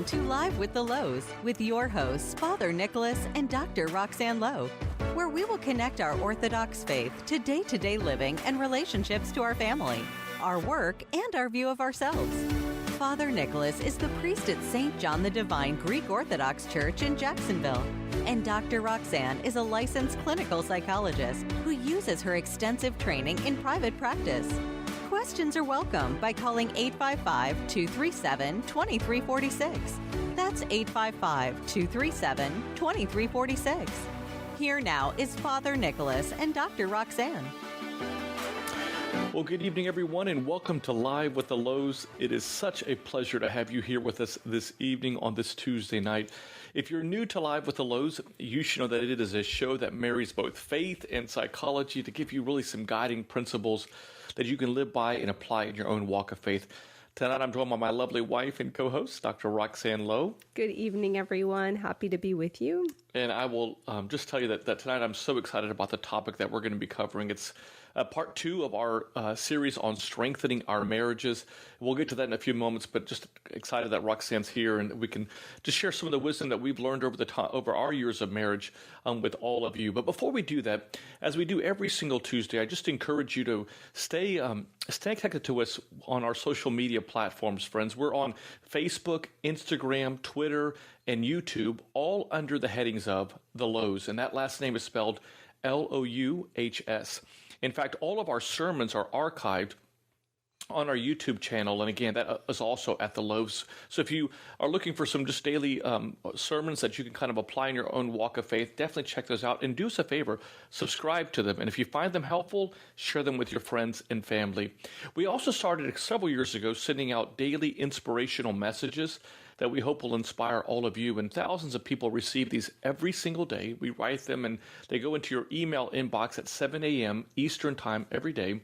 Welcome to Live with the Louhs with your hosts, Father Nicholas and Dr. Roxanne Lowe, where we will connect our Orthodox faith to day-to-day living and relationships to our family, our work, and our view of ourselves. Father Nicholas is the priest at St. John the Divine Greek Orthodox Church in Jacksonville, and Dr. Roxanne is a licensed clinical psychologist who uses her extensive training in private practice. Questions are welcome by calling 855-237-2346. That's 855-237-2346. Here now is Father Nicholas and Dr. Roxanne. Well, good evening, everyone, and welcome to Live with the Louhs. It is such a pleasure to have you here with us this evening on this Tuesday night. If you're new to Live with the Louhs, you should know that it is a show that marries both faith and psychology to give you really some guiding principles that you can live by and apply in your own walk of faith. Tonight, I'm joined by my lovely wife and co-host, Dr. Roxanne Lowe. Good evening, everyone. Happy to be with you. And I will just tell you that tonight I'm so excited about the topic that we're going to be covering. It's part 2 of our series on strengthening our marriages. We'll get to that in a few moments, but just excited that Roxanne's here and we can just share some of the wisdom that we've learned over our years of marriage with all of you. But before we do that, as we do every single Tuesday, I just encourage you to stay connected to us on our social media platforms, friends. We're on Facebook, Instagram, Twitter, and YouTube, all under the headings of The Louhs, and that last name is spelled Louhs. In fact, all of our sermons are archived on our YouTube channel, and again, that is also at The Louhs. So if you are looking for some just daily sermons that you can kind of apply in your own walk of faith, definitely check those out, and do us a favor, subscribe to them, and if you find them helpful, share them with your friends and family. We also started several years ago sending out daily inspirational messages that we hope will inspire all of you, and thousands of people receive these every single day. We write them, and they go into your email inbox at 7 a.m. Eastern Time every day.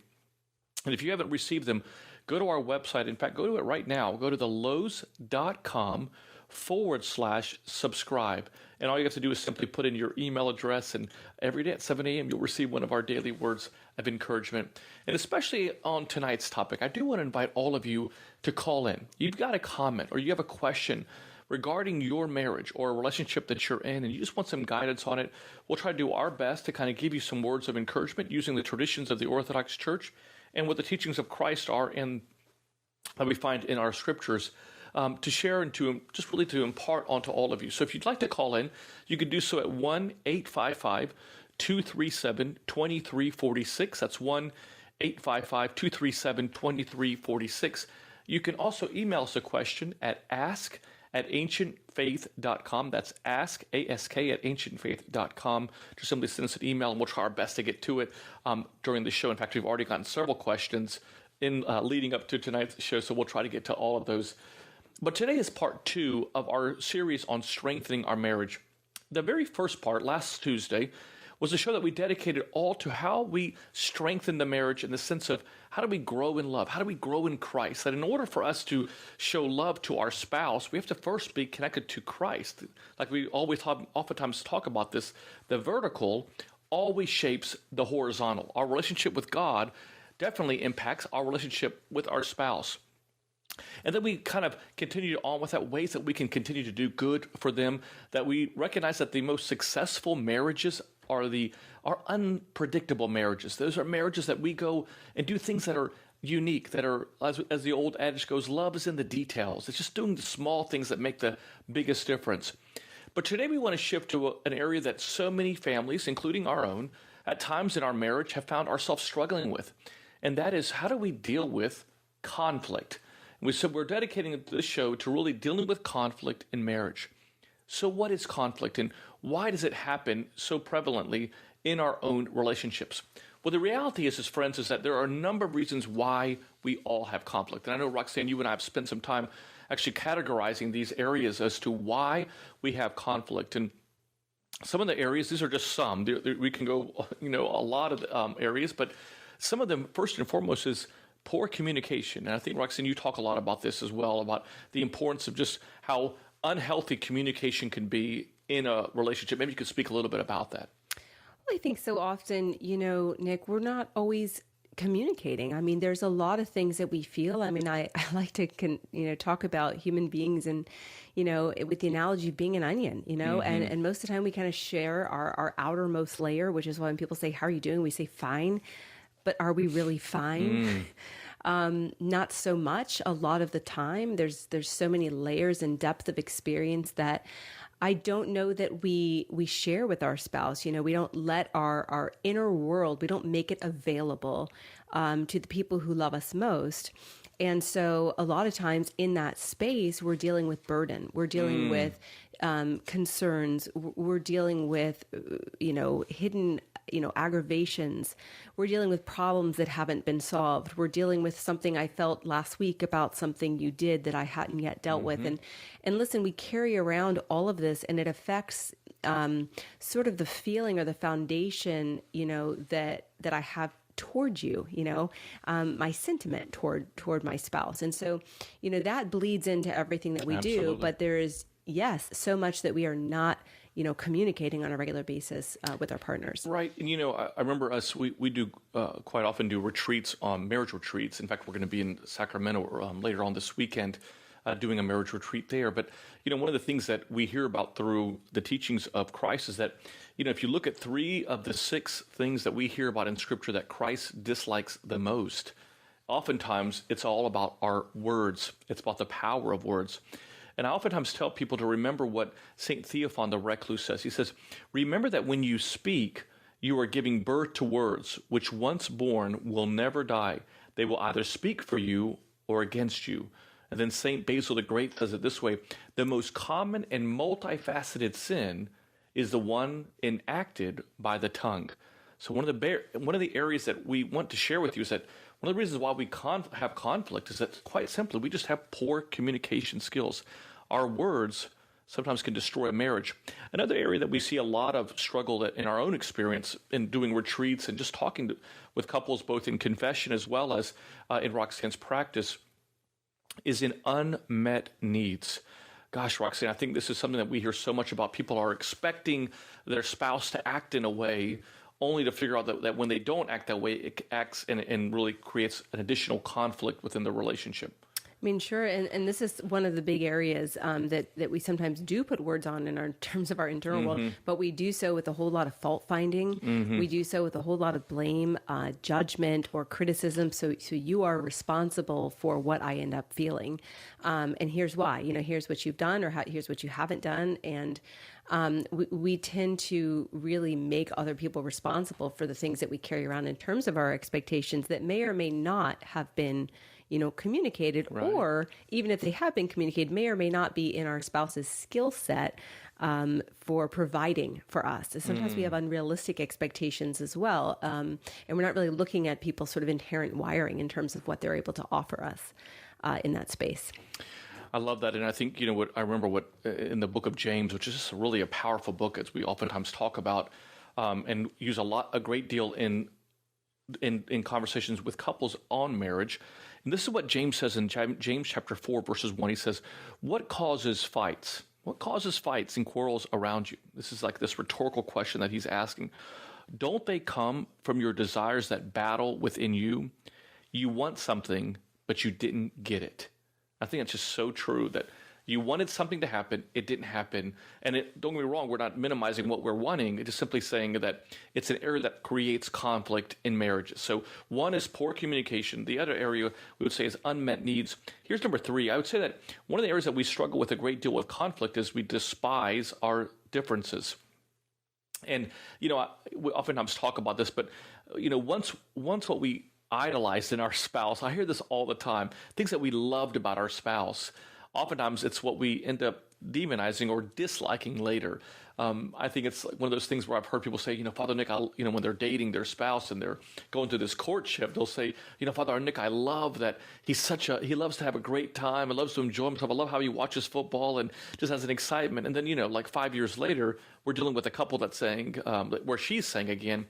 And if you haven't received them, go to our website. In fact, go to it right now. Go to thelouhs.com/subscribe. And all you have to do is simply put in your email address, and every day at 7 a.m. you'll receive one of our daily words of encouragement. And especially on tonight's topic, I do want to invite all of you to call in. You've got a comment or you have a question regarding your marriage or a relationship that you're in, and you just want some guidance on it. We'll try to do our best to kind of give you some words of encouragement using the traditions of the Orthodox Church and what the teachings of Christ are in that we find in our scriptures to share and to just really to impart onto all of you. So if you'd like to call in, you can do so at 1-855-237-2346. That's 1-855-237-2346. You can also email us a question at ask@ancientfaith.com. That's ask, A-S-K, at ancientfaith.com. Just simply send us an email, and we'll try our best to get to it during the show. In fact, we've already gotten several questions in leading up to tonight's show, so we'll try to get to all of those. But today is part 2 of our series on strengthening our marriage. The very first part, last Tuesday, was a show that we dedicated all to how we strengthen the marriage in the sense of how do we grow in love? How do we grow in Christ? That in order for us to show love to our spouse, we have to first be connected to Christ. Like we oftentimes talk about this, the vertical always shapes the horizontal. Our relationship with God definitely impacts our relationship with our spouse. And then we kind of continue on with that, ways that we can continue to do good for them, that we recognize that the most successful marriages are unpredictable marriages. Those are marriages that we go and do things that are unique, that are, as the old adage goes, love is in the details. It's just doing the small things that make the biggest difference. But today we want to shift to an area that so many families, including our own, at times in our marriage have found ourselves struggling with. And that is, how do we deal with conflict? And we said we're dedicating this show to really dealing with conflict in marriage. So what is conflict, and why does it happen so prevalently in our own relationships? Well, the reality is, friends, is that there are a number of reasons why we all have conflict. And I know, Roxanne, you and I have spent some time actually categorizing these areas as to why we have conflict. And some of the areas, these are just some. We can go, a lot of areas, but some of them, first and foremost, is poor communication. And I think, Roxanne, you talk a lot about this as well, about the importance of just how unhealthy communication can be in a relationship. Maybe you could speak a little bit about that. Well, I think so often, Nick, we're not always communicating. I mean, there's a lot of things that we feel. I mean, I like to talk about human beings and with the analogy of being an onion, and most of the time we kind of share our outermost layer, which is why when people say, "How are you doing?" we say fine, but are we really fine? Not so much. A lot of the time there's so many layers and depth of experience that I don't know that we share with our spouse. We don't let our inner world, we don't make it available to the people who love us most. And so a lot of times in that space, we're dealing with burden. We're dealing with concerns. We're dealing with, hidden, aggravations. We're dealing with problems that haven't been solved. We're dealing with something I felt last week about something you did that I hadn't yet dealt with. And listen, we carry around all of this, and it affects sort of the feeling or the foundation, that I have toward you, my sentiment toward my spouse. And so, that bleeds into everything that we do, but there is, yes, so much that we are not, communicating on a regular basis with our partners. Right. And, I remember us, we do quite often do retreats on marriage retreats. In fact, we're going to be in Sacramento later on this weekend doing a marriage retreat there. But, one of the things that we hear about through the teachings of Christ is that, if you look at 3 of the 6 things that we hear about in Scripture that Christ dislikes the most, oftentimes it's all about our words. It's about the power of words. And I oftentimes tell people to remember what St. Theophan the Recluse says. He says, remember that when you speak, you are giving birth to words, which once born will never die. They will either speak for you or against you. And then St. Basil the Great says it this way: the most common and multifaceted sin is the one enacted by the tongue. So one of the areas that we want to share with you is that one of the reasons why we have conflict is that, quite simply, we just have poor communication skills. Our words sometimes can destroy a marriage. Another area that we see a lot of struggle in our own experience in doing retreats and just talking with couples, both in confession as well as in Roxanne's practice, is in unmet needs. Gosh, Roxanne, I think this is something that we hear so much about. People are expecting their spouse to act in a way, only to figure out that when they don't act that way, it acts and really creates an additional conflict within the relationship. I mean, sure. And this is one of the big areas that we sometimes do put words on in terms of our internal world, but we do so with a whole lot of fault finding. We do so with a whole lot of blame, judgment, or criticism. So you are responsible for what I end up feeling. And here's why. Here's what you've done, or here's what you haven't done. And we tend to really make other people responsible for the things that we carry around in terms of our expectations that may or may not have been communicated, right. Or even if they have been communicated, may or may not be in our spouse's skill set for providing for us. So sometimes we have unrealistic expectations as well. And we're not really looking at people's sort of inherent wiring in terms of what they're able to offer us in that space. I love that. And I think, I remember in the book of James, which is just really a powerful book, as we oftentimes talk about and use a great deal in conversations with couples on marriage. And this is what James says in James chapter 4, verses 1. He says, what causes fights? What causes fights and quarrels around you? This is like this rhetorical question that he's asking. Don't they come from your desires that battle within you? You want something, but you didn't get it. I think it's just so true that you wanted something to happen, it didn't happen. And don't get me wrong, we're not minimizing what we're wanting. It's just simply saying that it's an area that creates conflict in marriages. So one is poor communication. The other area we would say is unmet needs. Here's number 3. I would say that one of the areas that we struggle with a great deal with conflict is we despise our differences. And, we oftentimes talk about this, but, once what we idolized in our spouse, I hear this all the time, things that we loved about our spouse, oftentimes it's what we end up demonizing or disliking later. I think it's one of those things where I've heard people say, Father Nick, when they're dating their spouse and they're going through this courtship, they'll say, Father Nick, I love that he loves to have a great time. He loves to enjoy himself. I love how he watches football and just has an excitement. And then, like 5 years later, we're dealing with a couple that's saying, where she's saying again,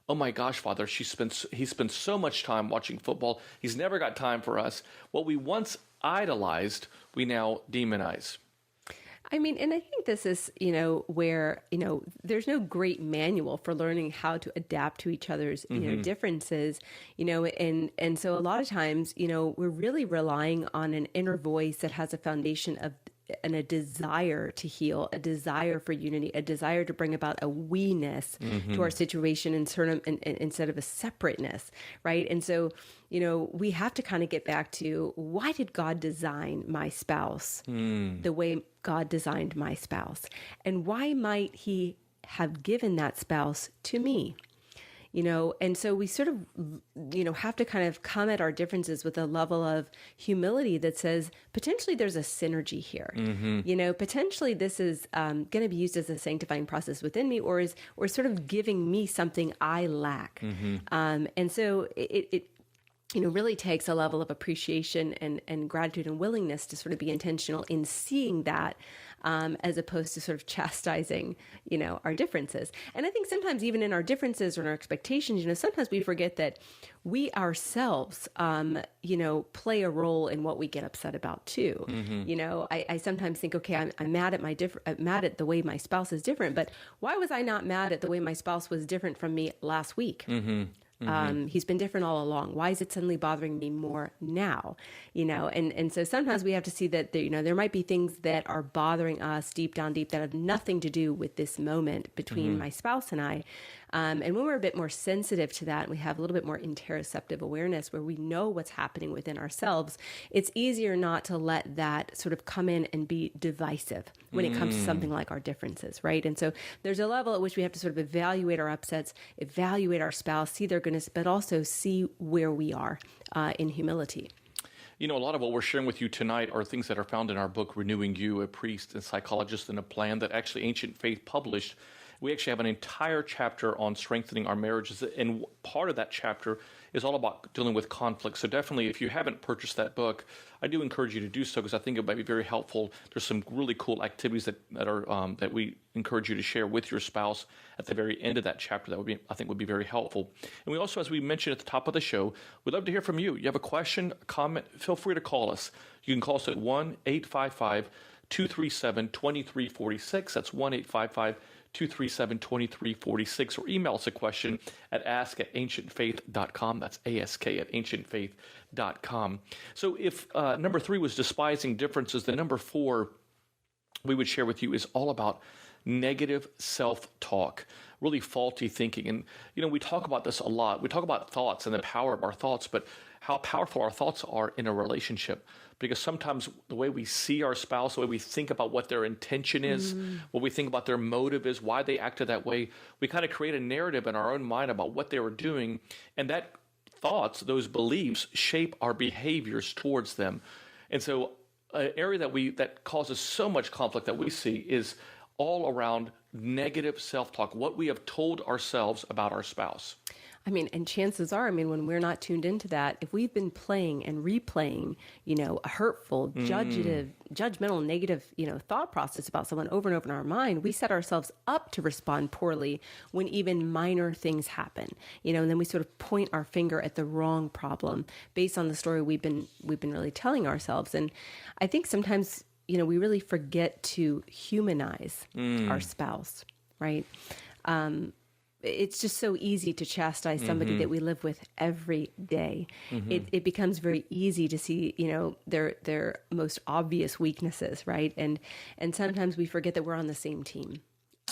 oh my gosh, Father, he spends so much time watching football. He's never got time for us. What we once idolized, we now demonize. I mean, and I think this is, where, there's no great manual for learning how to adapt to each other's, differences, and so a lot of times, we're really relying on an inner voice that has a foundation of and a desire to heal, a desire for unity, a desire to bring about a we-ness to our situation instead of a separateness, right? And so, we have to kind of get back to, why did God design my spouse the way God designed my spouse? And why might he have given that spouse to me? And so we sort of, have to kind of come at our differences with a level of humility that says, potentially there's a synergy here. Potentially this is going to be used as a sanctifying process within me, or sort of giving me something I lack. And so it really takes a level of appreciation and gratitude and willingness to sort of be intentional in seeing that, as opposed to sort of chastising, our differences. And I think sometimes even in our differences or in our expectations, sometimes we forget that we ourselves, play a role in what we get upset about too. I sometimes think, okay, I'm mad at mad at the way my spouse is different, but why was I not mad at the way my spouse was different from me last week? He's been different all along. Why is it suddenly bothering me more now? And so sometimes we have to see that, there might be things that are bothering us deep down that have nothing to do with this moment between my spouse and I. And when we're a bit more sensitive to that, and we have a little bit more interoceptive awareness where we know what's happening within ourselves, it's easier not to let that sort of come in and be divisive when it comes to something like our differences, right? And so there's a level at which we have to sort of evaluate our upsets, evaluate our spouse, see their goodness, but also see where we are in humility. A lot of what we're sharing with you tonight are things that are found in our book, Renewing You, A Priest and Psychologist in a Plan, that actually Ancient Faith published. We actually have an entire chapter on strengthening our marriages, and part of that chapter is all about dealing with conflict. So definitely, if you haven't purchased that book, I do encourage you to do so, because I think it might be very helpful. There's some really cool activities that we encourage you to share with your spouse at the very end of that chapter. That I think would be very helpful. And we also, as we mentioned at the top of the show, we'd love to hear from you. You have a question, a comment, feel free to call us. You can call us at 1-855-237-2346. That's 1-855-237-2346, or email us a question at ask@ancientfaith.com. That's ask@ancientfaith.com. So if number 3 was despising differences, then number 4 we would share with you is all about negative self-talk, really faulty thinking. And, we talk about this a lot. We talk about thoughts and the power of our thoughts, but how powerful our thoughts are in a relationship. Because sometimes the way we see our spouse, the way we think about what their intention is, what we think about their motive is, why they acted that way, we kind of create a narrative in our own mind about what they were doing. And that thoughts, those beliefs, shape our behaviors towards them. And so an area that causes so much conflict that we see is all around negative self-talk, what we have told ourselves about our spouse. I mean, and chances are, when we're not tuned into that, if we've been playing and replaying, a hurtful, judgmental, negative, thought process about someone over and over in our mind, we set ourselves up to respond poorly when even minor things happen, and then we sort of point our finger at the wrong problem based on the story we've been really telling ourselves. And I think sometimes, we really forget to humanize our spouse, right? It's just so easy to chastise somebody that we live with every day. It becomes very easy to see, their most obvious weaknesses, right? And sometimes we forget that we're on the same team.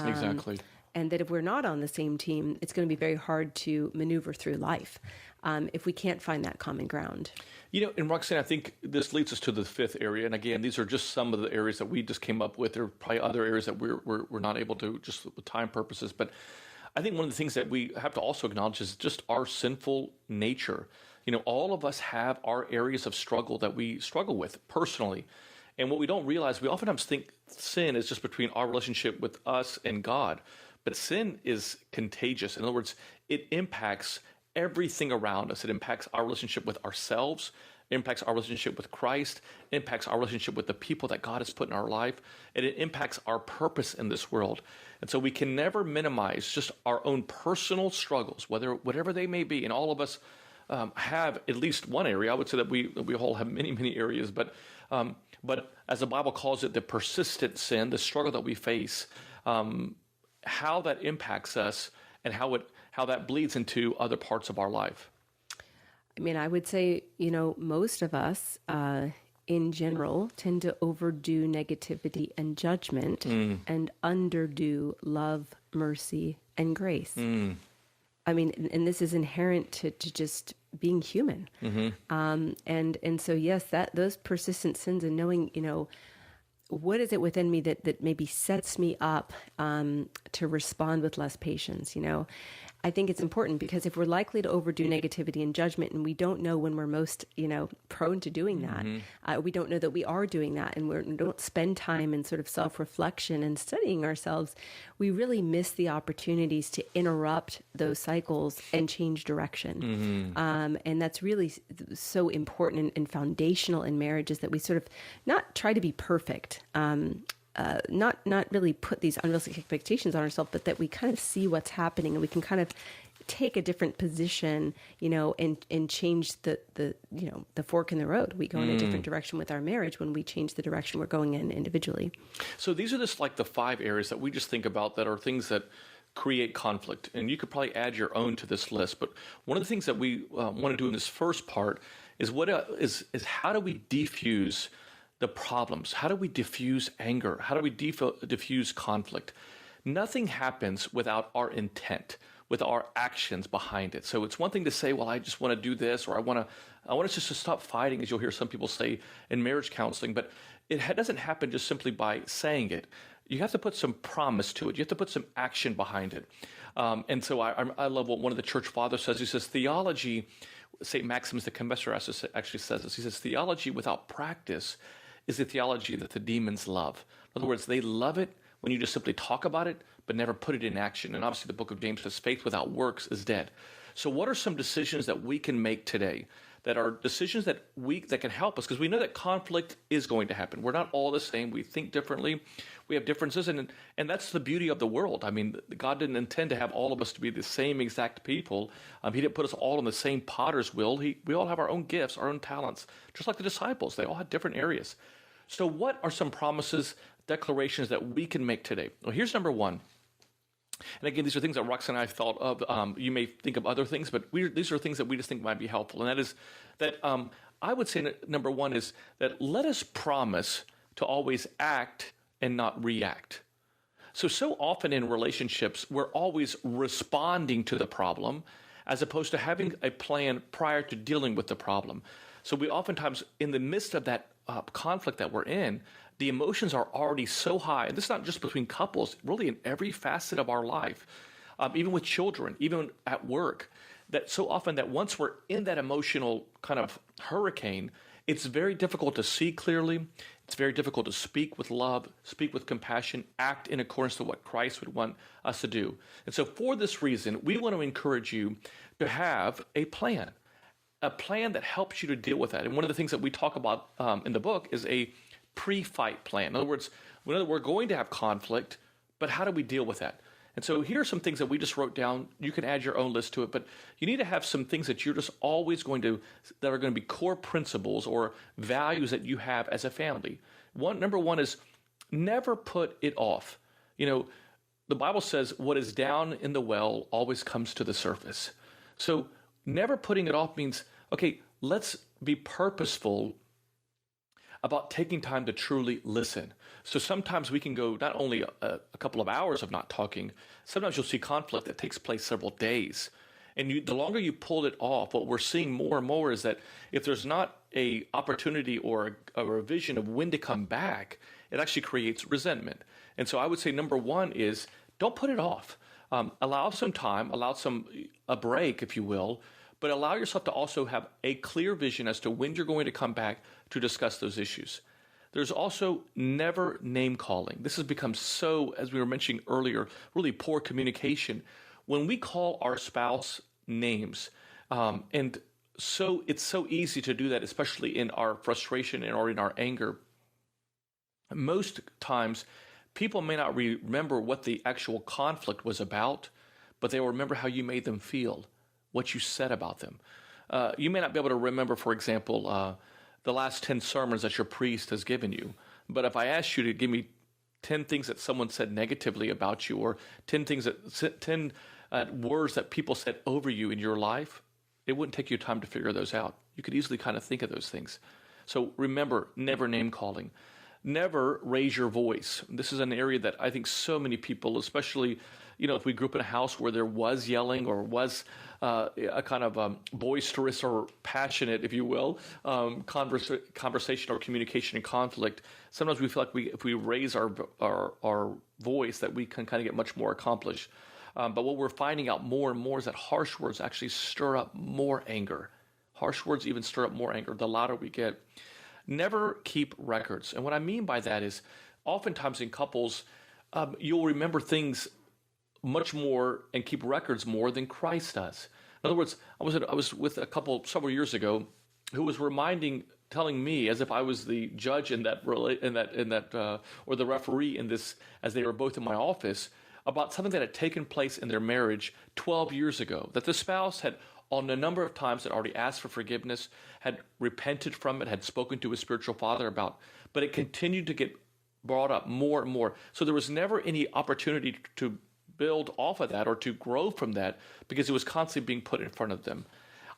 Exactly. And that if we're not on the same team, it's going to be very hard to maneuver through life if we can't find that common ground. And Roxanne, I think this leads us to the 5th area. And again, these are just some of the areas that we just came up with. There are probably other areas that we're not able to, just with time purposes. But I think one of the things that we have to also acknowledge is just our sinful nature. All of us have our areas of struggle that we struggle with personally. And what we don't realize, we oftentimes think sin is just between our relationship with us and God. But sin is contagious. In other words, it impacts everything around us. It impacts our relationship with ourselves, it impacts our relationship with Christ, it impacts our relationship with the people that God has put in our life, and it impacts our purpose in this world. And so we can never minimize just our own personal struggles, whatever they may be. And all of us have at least one area. I would say that we all have many, many areas, but But as the Bible calls it, the persistent sin, the struggle that we face, how that impacts us and how that bleeds into other parts of our life. I mean, I would say, most of us in general tend to overdo negativity and judgment and underdo love, mercy, and grace. I mean, and this is inherent to just being human. And so, yes, those persistent sins and knowing, what is it within me that maybe sets me up to respond with less patience, I think it's important because if we're likely to overdo negativity and judgment and we don't know when we're most, prone to doing that, we don't know that we are doing that and we don't spend time in sort of self-reflection and studying ourselves, we really miss the opportunities to interrupt those cycles and change direction. And that's really so important and foundational in marriage is that we sort of not try to be perfect, not really put these unrealistic expectations on ourselves, but that we kind of see what's happening and we can kind of take a different position, and change the fork in the road. We go in a different direction with our marriage when we change the direction we're going in individually. So these are just like the 5 areas that we just think about that are things that create conflict. And you could probably add your own to this list. But one of the things that we want to do in this first part is is how do we defuse the problems? How do we diffuse anger? How do we diffuse conflict? Nothing happens without our intent, with our actions behind it. So it's one thing to say, well, I just want to do this, or I want us just to stop fighting, as you'll hear some people say in marriage counseling, but it doesn't happen just simply by saying it. You have to put some promise to it. You have to put some action behind it. And so I love what one of the church fathers says. He says, theology, St. Maximus the Confessor actually says this. He says, theology without practice is the theology that the demons love. In other words, they love it when you just simply talk about it, but never put it in action. And obviously the book of James says faith without works is dead. So what are some decisions that we can make today that are decisions that can help us? Because we know that conflict is going to happen. We're not all the same. We think differently. We have differences. And that's the beauty of the world. I mean, God didn't intend to have all of us to be the same exact people. He didn't put us all on the same potter's wheel. We all have our own gifts, our own talents, just like the disciples. They all had different areas. So what are some promises, declarations that we can make today? Well, here's number 1. And again, these are things that Roxanne and I thought of. You may think of other things, but these are things that we just think might be helpful. And that is that I would say number 1 is that let us promise to always act and not react. So often in relationships, we're always responding to the problem as opposed to having a plan prior to dealing with the problem. So we oftentimes, in the midst of that conflict that we're in, the emotions are already so high. And this is not just between couples, really in every facet of our life, even with children, even at work, that so often that once we're in that emotional kind of hurricane, it's very difficult to see clearly. It's very difficult to speak with love, speak with compassion, act in accordance to what Christ would want us to do. And so for this reason, we want to encourage you to have a plan that helps you to deal with that. And one of the things that we talk about in the book is a pre-fight plan. In other words, we're going to have conflict, but how do we deal with that? And so here are some things that we just wrote down. You can add your own list to it, but you need to have some things that you're just always that are going to be core principles or values that you have as a family. Number 1 is never put it off. The Bible says what is down in the well always comes to the surface. So never putting it off means, okay, let's be purposeful about taking time to truly listen. So sometimes we can go not only a couple of hours of not talking, sometimes you'll see conflict that takes place several days. And the longer you pull it off, what we're seeing more and more is that if there's not a opportunity or a vision of when to come back, it actually creates resentment. And so I would say number 1 is don't put it off. Allow some time, a break, if you will, but allow yourself to also have a clear vision as to when you're going to come back to discuss those issues. There's also never name calling. This has become so, as we were mentioning earlier, really poor communication. When we call our spouse names, and so it's so easy to do that, especially in our frustration or in our anger. Most times, people may not remember what the actual conflict was about, but they will remember how you made them feel, what you said about them. You may not be able to remember, for example, the last 10 sermons that your priest has given you. But if I asked you to give me 10 things that someone said negatively about you, or 10 words that people said over you in your life, it wouldn't take you time to figure those out. You could easily kind of think of those things. So remember, never name calling. Never raise your voice. This is an area that I think so many people, especially, if we grew up in a house where there was yelling or was a kind of boisterous or passionate, if you will, conversation or communication and conflict, sometimes we feel like if we raise our voice that we can kind of get much more accomplished. But what we're finding out more and more is that harsh words actually stir up more anger. Harsh words even stir up more anger the louder we get. Never keep records. And what I mean by that is oftentimes in couples, you'll remember things much more and keep records more than Christ does. In other words, I was with a couple several years ago who was telling me as if I was the judge or the referee in this, as they were both in my office, about something that had taken place in their marriage 12 years ago, that the spouse had on a number of times had already asked for forgiveness, had repented from it, had spoken to his spiritual father about, but it continued to get brought up more and more. So there was never any opportunity to build off of that or to grow from that because it was constantly being put in front of them.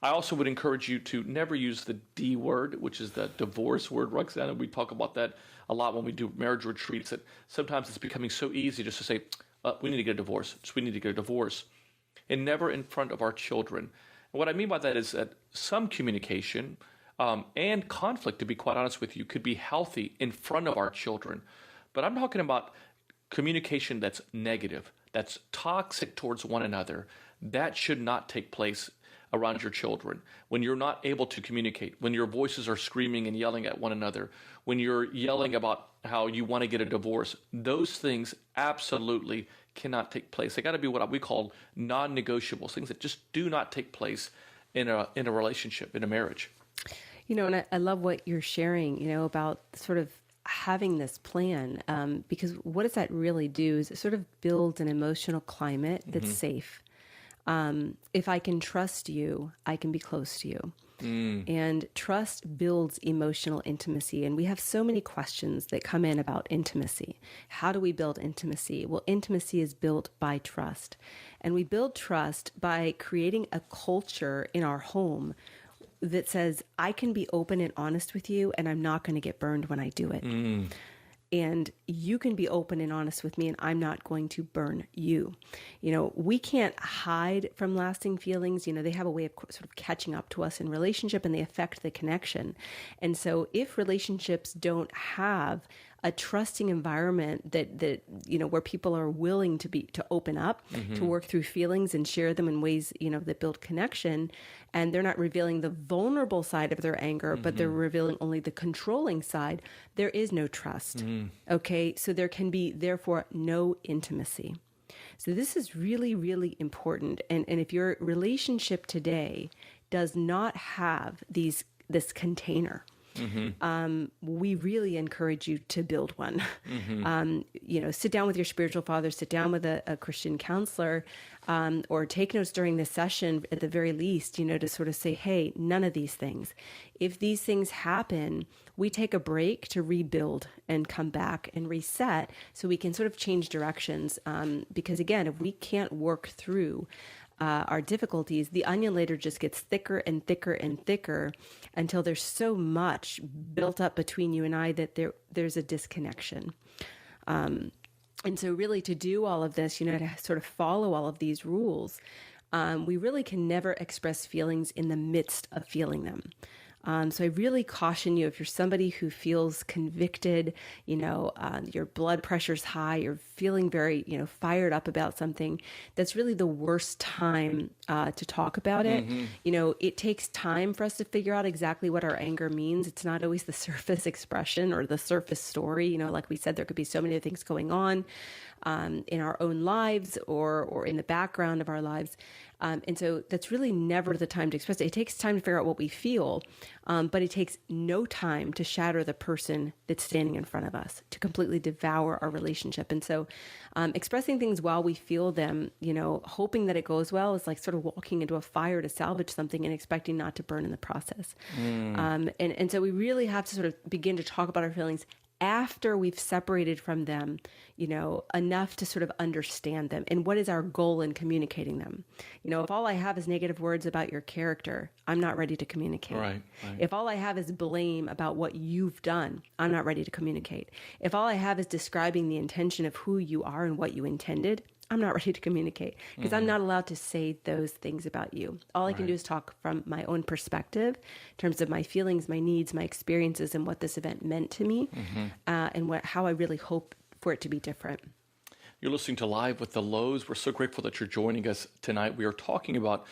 I also would encourage you to never use the D word, which is the divorce word, Roxanne, and we talk about that a lot when we do marriage retreats, that sometimes it's becoming so easy just to say, we need to get a divorce. We need to get a divorce. And never in front of our children. And what I mean by that is that some communication and conflict, to be quite honest with you, could be healthy in front of our children. But I'm talking about communication that's negative, that's toxic towards one another. That should not take place around your children. When you're not able to communicate, when your voices are screaming and yelling at one another, when you're yelling about how you want to get a divorce, those things absolutely cannot take place. They got to be what we call non-negotiables, things that just do not take place in a relationship, in a marriage. And I love what you're sharing, about sort of having this plan, because what does that really do is it sort of builds an emotional climate that's safe. If I can trust you, I can be close to you. And trust builds emotional intimacy. And we have so many questions that come in about intimacy. How do we build intimacy? Well, intimacy is built by trust. And we build trust by creating a culture in our home that says, I can be open and honest with you, and I'm not going to get burned when I do it. And you can be open and honest with me, and I'm not going to burn you. We can't hide from lasting feelings. They have a way of sort of catching up to us in relationship, and they affect the connection. And so if relationships don't have a trusting environment that where people are willing to open up, to work through feelings and share them in ways, that build connection, and they're not revealing the vulnerable side of their anger, but they're revealing only the controlling side, there is no trust. Okay. So there can be, therefore, no intimacy. So this is really, really important. And if your relationship today does not have this container, we really encourage you to build one. Sit down with your spiritual father, sit down with a Christian counselor, or take notes during the session at the very least, to sort of say, hey, none of these things. If these things happen, we take a break to rebuild and come back and reset so we can sort of change directions. Because again, if we can't work through our difficulties, the onion layer just gets thicker and thicker and thicker until there's so much built up between you and I that there's a disconnection. And so really to do all of this, to sort of follow all of these rules, we really can never express feelings in the midst of feeling them. So I really caution you, if you're somebody who feels convicted, your blood pressure's high, you're feeling very, fired up about something, that's really the worst time to talk about it. It takes time for us to figure out exactly what our anger means. It's not always the surface expression or the surface story. Like we said, there could be so many things going on. in our own lives or in the background of our lives. And so that's really never the time to express it. It takes time to figure out what we feel, but it takes no time to shatter the person that's standing in front of us, to completely devour our relationship. And so expressing things while we feel them, hoping that it goes well, is like sort of walking into a fire to salvage something and expecting not to burn in the process. And so we really have to sort of begin to talk about our feelings after we've separated from them, enough to sort of understand them. And what is our goal in communicating them? If all I have is negative words about your character, I'm not ready to communicate. Right. If all I have is blame about what you've done, I'm not ready to communicate. If all I have is describing the intention of who you are and what you intended, I'm not ready to communicate, because I'm not allowed to say those things about you. All I can do is talk from my own perspective in terms of my feelings, my needs, my experiences, and what this event meant to me, and how I really hope for it to be different. You're listening to Live with the Louhs. We're so grateful that you're joining us tonight. We are talking about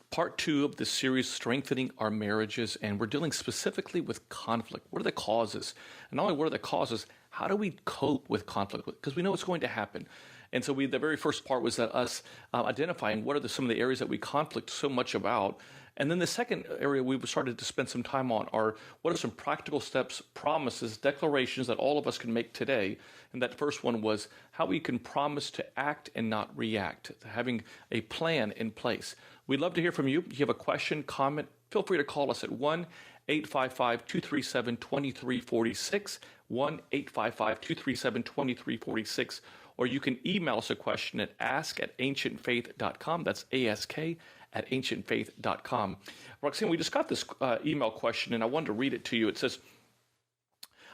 part 2 of the series, Strengthening Our Marriages, and we're dealing specifically with conflict. What are the causes? And not only what are the causes, how do we cope with conflict? Because we know it's going to happen. And so the very first part was that us identifying what are some of the areas that we conflict so much about. And then the second area we started to spend some time on are what are some practical steps, promises, declarations that all of us can make today. And that first one was how we can promise to act and not react, having a plan in place. We'd love to hear from you. If you have a question, comment, feel free to call us at 1-855-237-2346, 1-855-237-2346. Or you can email us a question at ask@ancientfaith.com. That's ask@ancientfaith.com. Roxanne, we just got this email question, and I wanted to read it to you. It says,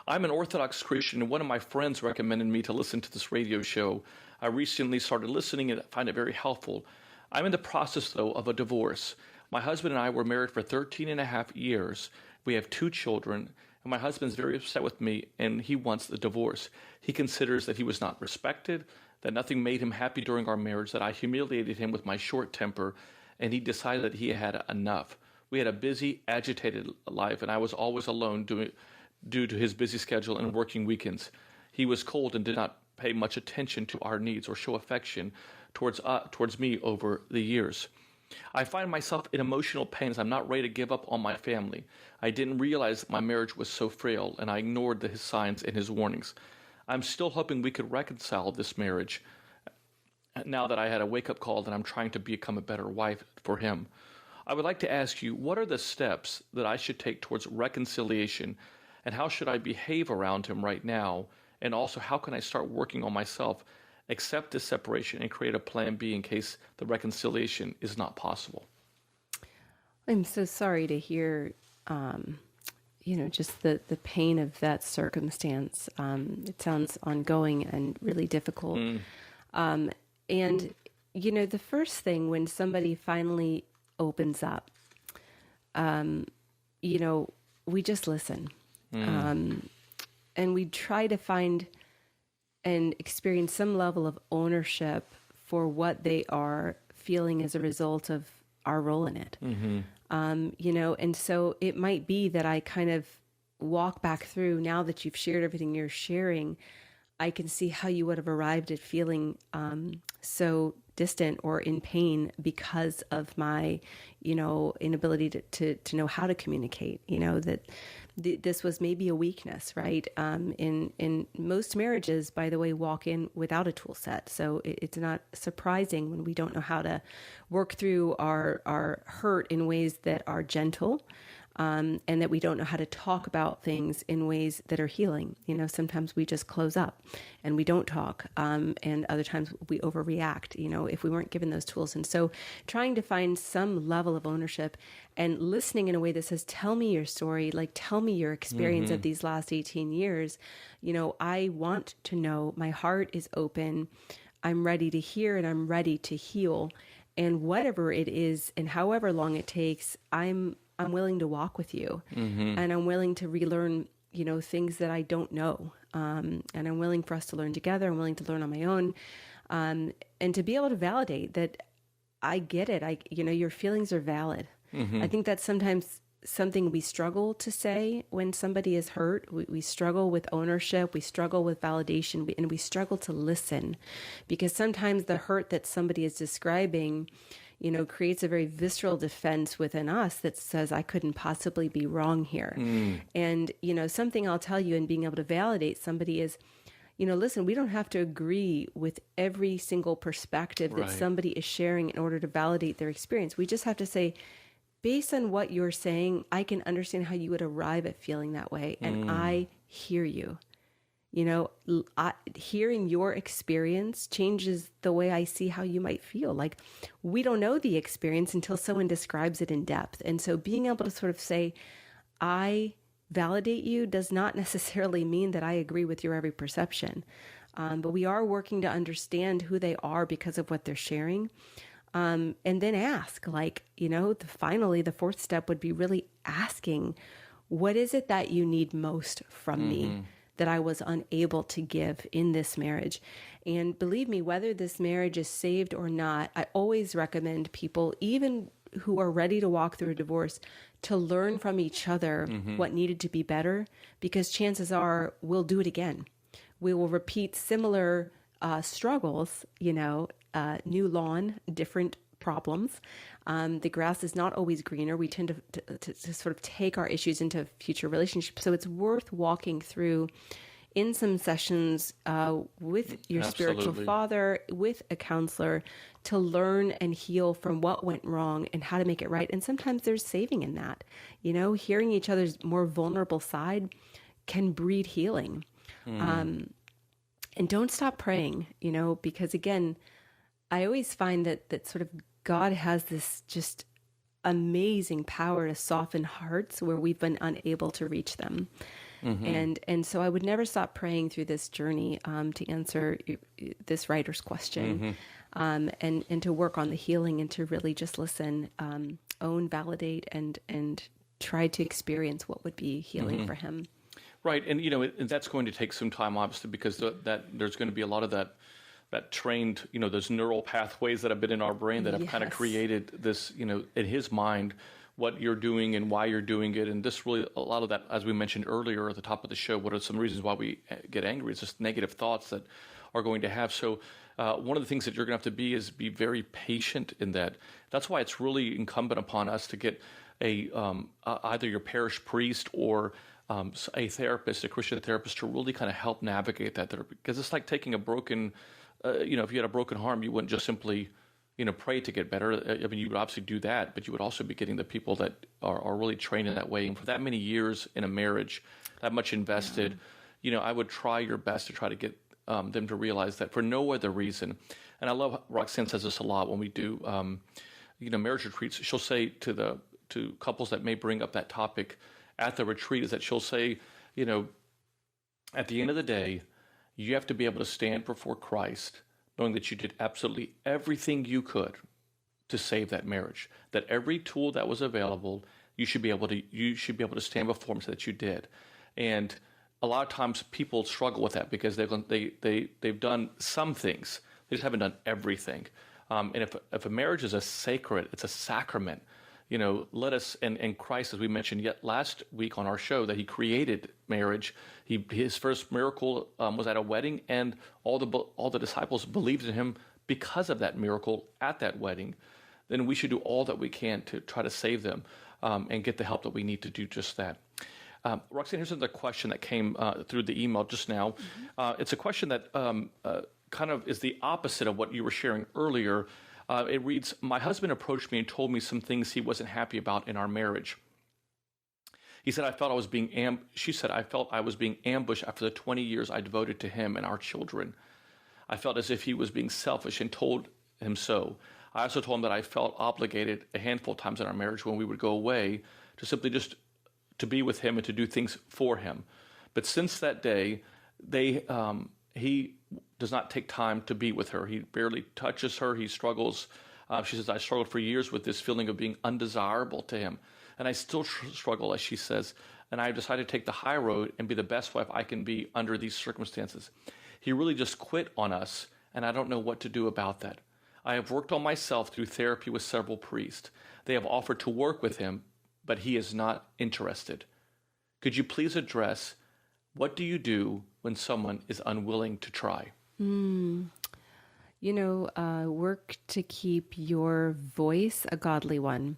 I'm an Orthodox Christian, and one of my friends recommended me to listen to this radio show. I recently started listening and find it very helpful. I'm in the process, though, of a divorce. My husband and I were married for 13 and a half years. We have 2 children. And my husband's very upset with me, and he wants the divorce. He considers that he was not respected, that nothing made him happy during our marriage, that I humiliated him with my short temper, and he decided that he had enough. We had a busy, agitated life, and I was always alone due to his busy schedule and working weekends. He was cold and did not pay much attention to our needs or show affection towards me over the years. I find myself in emotional pain as I'm not ready to give up on my family. I didn't realize that my marriage was so frail, and I ignored his signs and his warnings. I'm still hoping we could reconcile this marriage now that I had a wake-up call and I'm trying to become a better wife for him. I would like to ask you, what are the steps that I should take towards reconciliation, and how should I behave around him right now? And also, how can I start working on myself, accept this separation, and create a plan B in case the reconciliation is not possible? I'm so sorry to hear, just the pain of that circumstance. It sounds ongoing and really difficult. And, the first thing when somebody finally opens up, we just listen. And we try to find and experience some level of ownership for what they are feeling as a result of our role in it. And so it might be that I kind of walk back through, now that you've shared everything you're sharing, I can see how you would have arrived at feeling so distant or in pain because of my, inability to know how to communicate, that this was maybe a weakness, right? In most marriages, by the way, walk in without a tool set. So it's not surprising when we don't know how to work through our hurt in ways that are gentle, and that we don't know how to talk about things in ways that are healing. Sometimes we just close up and we don't talk, and other times we overreact, if we weren't given those tools. And so trying to find some level of ownership and listening in a way that says, tell me your story, like tell me your experience of these last 18 years. I want to know, my heart is open, I'm ready to hear, and I'm ready to heal. And whatever it is and however long it takes, I'm willing to walk with you, and I'm willing to relearn, things that I don't know. And I'm willing for us to learn together. I'm willing to learn on my own, and to be able to validate that I get it. Your feelings are valid. I think that's sometimes something we struggle to say when somebody is hurt. We struggle with ownership. We struggle with validation, and we struggle to listen, because sometimes the hurt that somebody is describing, creates a very visceral defense within us that says, I couldn't possibly be wrong here. And, something I'll tell you in being able to validate somebody is, listen, we don't have to agree with every single perspective that somebody is sharing in order to validate their experience. We just have to say, based on what you're saying, I can understand how you would arrive at feeling that way. And I hear you. Hearing your experience changes the way I see how you might feel. Like, we don't know the experience until someone describes it in depth. And so being able to sort of say, I validate you does not necessarily mean that I agree with your every perception. But we are working to understand who they are because of what they're sharing. And then ask, finally, the fourth step would be really asking, what is it that you need most from me that I was unable to give in this marriage? And believe me, whether this marriage is saved or not, I always recommend people, even who are ready to walk through a divorce, to learn from each other what needed to be better, because chances are we'll do it again. We will repeat similar struggles, new lawn, different problems. The grass is not always greener. We tend to sort of take our issues into future relationships. So it's worth walking through in some sessions with your spiritual father, with a counselor, to learn and heal from what went wrong and how to make it right. And sometimes there's saving in that. Hearing each other's more vulnerable side can breed healing. And don't stop praying, because again, I always find that sort of God has this just amazing power to soften hearts where we've been unable to reach them. And so I would never stop praying through this journey to answer this writer's question, and to work on the healing, and to really just listen, own, validate, and try to experience what would be healing for him. Right, and and that's going to take some time, obviously, because that there's going to be a lot of that trained, those neural pathways that have been in our brain that have kind of created this, in his mind, what you're doing and why you're doing it. And this really, a lot of that, as we mentioned earlier at the top of the show, what are some reasons why we get angry? It's just negative thoughts that are going to have. So one of the things that you're going to have to be very patient in that. That's why it's really incumbent upon us to get either your parish priest or a therapist, a Christian therapist, to really kind of help navigate that. Because it's like taking a broken, if you had a broken arm, you wouldn't just simply, pray to get better. I mean, you would obviously do that, but you would also be getting the people that are really trained in that way. And for that many years in a marriage, that much invested, I would try your best to try to get them to realize that for no other reason. And I love, Roxanne says this a lot when we do, marriage retreats. She'll say to couples that may bring up that topic at the retreat, is that she'll say, at the end of the day, you have to be able to stand before Christ knowing that you did absolutely everything you could to save that marriage, that every tool that was available, you should be able to stand before him so that you did. And a lot of times people struggle with that because they've done some things. They just haven't done everything. And if a marriage is it's a sacrament, let us, and Christ, as we mentioned yet last week on our show, that he created marriage. His first miracle was at a wedding, and all the disciples believed in him because of that miracle at that wedding. Then we should do all that we can to try to save them and get the help that we need to do just that. Roxanne, here's another question that came through the email just now. It's a question that kind of is the opposite of what you were sharing earlier. It reads, my husband approached me and told me some things he wasn't happy about in our marriage. He said, she said, I felt I was being ambushed after the 20 years I devoted to him and our children. I felt as if he was being selfish and told him so. I also told him that I felt obligated a handful of times in our marriage when we would go away to simply just to be with him and to do things for him. But since that day, he does not take time to be with her. He barely touches her. He struggles. She says, I struggled for years with this feeling of being undesirable to him. And I still struggle, as she says, and I've decided to take the high road and be the best wife I can be under these circumstances. He really just quit on us, and I don't know what to do about that. I have worked on myself through therapy with several priests. They have offered to work with him, but he is not interested. Could you please address what do you do when someone is unwilling to try? Work to keep your voice a godly one.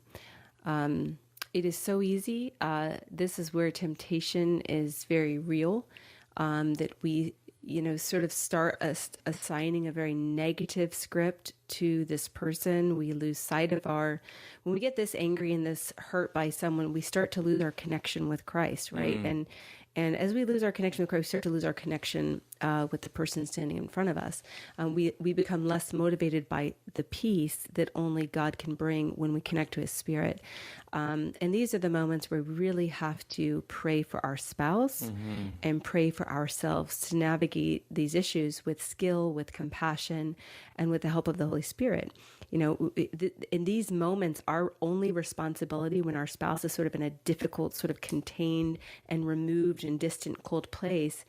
It is so easy. This is where temptation is very real, that we, sort of start assigning a very negative script to this person. We lose sight of when we get this angry and this hurt by someone, we start to lose our connection with Christ, right? And as we lose our connection with Christ, we start to lose our connection with the person standing in front of us. We become less motivated by the peace that only God can bring when we connect to His Spirit. And these are the moments where we really have to pray for our spouse and pray for ourselves to navigate these issues with skill, with compassion, and with the help of the Holy Spirit. In these moments, our only responsibility when our spouse is sort of in a difficult, sort of contained and removed and distant, cold place,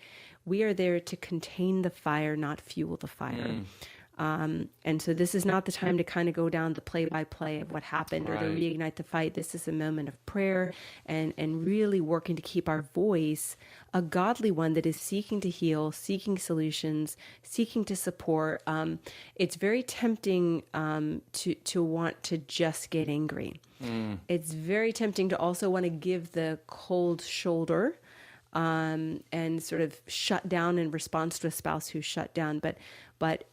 we are there to contain the fire, not fuel the fire. And so this is not the time to kind of go down the play-by-play of what happened or to reignite the fight. This is a moment of prayer and really working to keep our voice a godly one that is seeking to heal, seeking solutions, seeking to support. It's very tempting to want to just get angry. It's very tempting to also want to give the cold shoulder and sort of shut down in response to a spouse who's shut down. But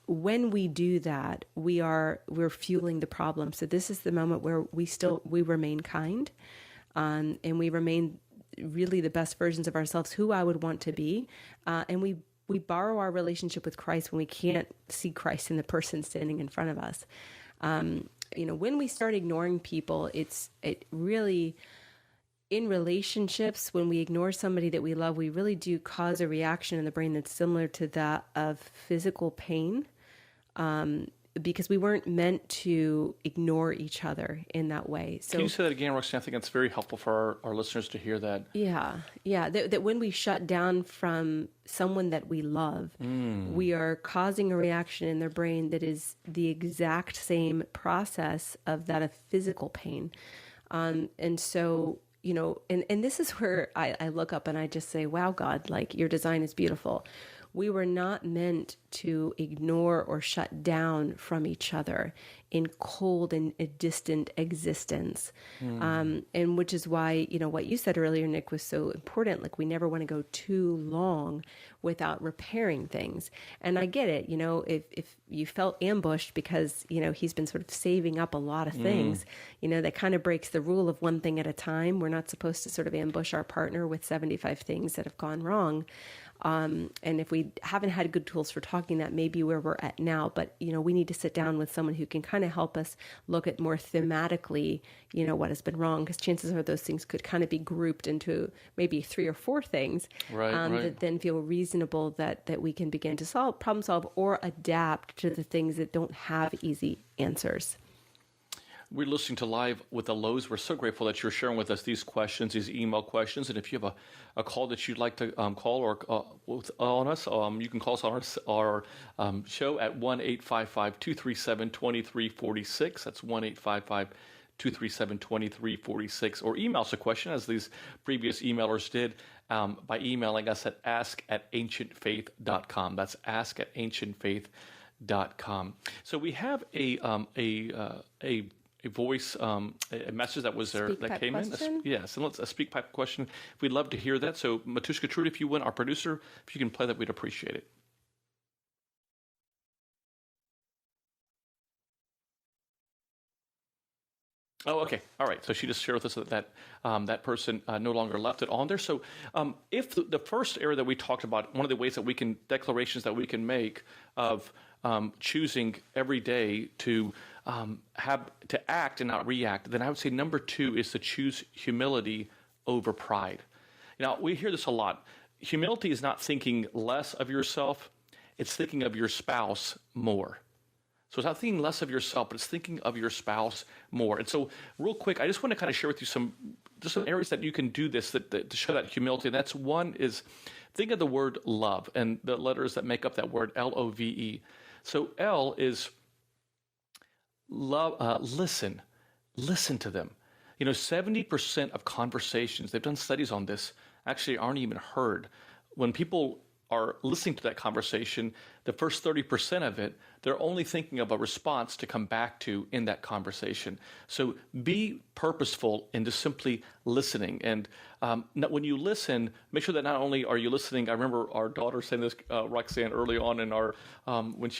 when we do that, we're fueling the problem. So this is the moment where we remain kind, and we remain really the best versions of ourselves, who I would want to be. And we borrow our relationship with Christ when we can't see Christ in the person standing in front of us. When we start ignoring people, it really, in relationships, when we ignore somebody that we love, we really do cause a reaction in the brain that's similar to that of physical pain, because we weren't meant to ignore each other in that way. So, can you say that again, Roxanne? I think it's very helpful for our listeners to hear that. Yeah. That when we shut down from someone that we love, we are causing a reaction in their brain that is the exact same process of that of physical pain. And so, and this is where I look up and I just say, wow, God, like your design is beautiful. We were not meant to ignore or shut down from each other in cold and distant existence. And which is why, what you said earlier, Nick, was so important. Like we never want to go too long without repairing things. And I get it, if you felt ambushed because, he's been sort of saving up a lot of things, that kind of breaks the rule of one thing at a time. We're not supposed to sort of ambush our partner with 75 things that have gone wrong. And if we haven't had good tools for talking, that may be where we're at now. But, we need to sit down with someone who can kind of help us look at more thematically, what has been wrong, because chances are those things could kind of be grouped into maybe 3 or 4 things that then feel reasonable that we can begin to problem solve or adapt to the things that don't have easy answers. We're listening to Live with the Louhs. We're so grateful that you're sharing with us these questions, these email questions. And if you have a call that you'd like to call or on us, you can call us on our show at 1-855-237-2346. That's 1-855-237-2346. Or email us a question, as these previous emailers did, by emailing us at ask@ancientfaith.com. That's ask@ancientfaith.com. So we have a voice, a message that was there that came in. Yes, and a speak pipe question. We'd love to hear that. So Matushka Trude, if you would, our producer, if you can play that, we'd appreciate it. Oh, okay. All right. So she just shared with us that that person no longer left it on there. So if the first area that we talked about, one of the ways that declarations that we can make of choosing every day to act and not react, then I would say number 2 is to choose humility over pride. Now, we hear this a lot. Humility is not thinking less of yourself. It's thinking of your spouse more. So it's not thinking less of yourself, but it's thinking of your spouse more. And so real quick, I just want to kind of share with you some areas that you can do this to show that humility. And that's one is think of the word love and the letters that make up that word, L-O-V-E. So L is love, listen to them. 70% of conversations, they've done studies on this, actually aren't even heard. When people are listening to that conversation, the first 30% of it, they're only thinking of a response to come back to in that conversation. So be purposeful in just simply listening. And when you listen, make sure that not only are you listening. I remember our daughter saying this, Roxanne, early on in our, when